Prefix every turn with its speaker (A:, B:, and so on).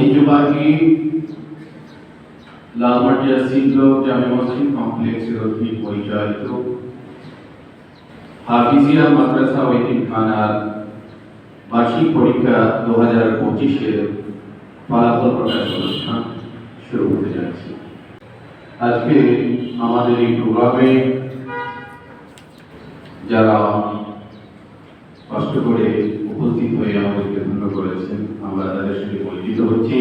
A: ঐতিহ্যবাহী লালমাটিয়া সিংহ জামে মসজিদ কমপ্লেক্সের অধীনে পরিচালিত হাফিজিয়া মাদ্রাসা ও এতিমখানার বার্ষিক পরীক্ষা 2025-এর ফলাফল প্রকাশ অনুষ্ঠান শুরু হতে যাচ্ছে। আজকে আমাদের এই প্রোগ্রামে যারা কষ্ট করে উপস্থিত হয়ে আমাদেরকে ধন্য করেছেন, আমরা তাদের সঙ্গে পরিচিত হচ্ছি।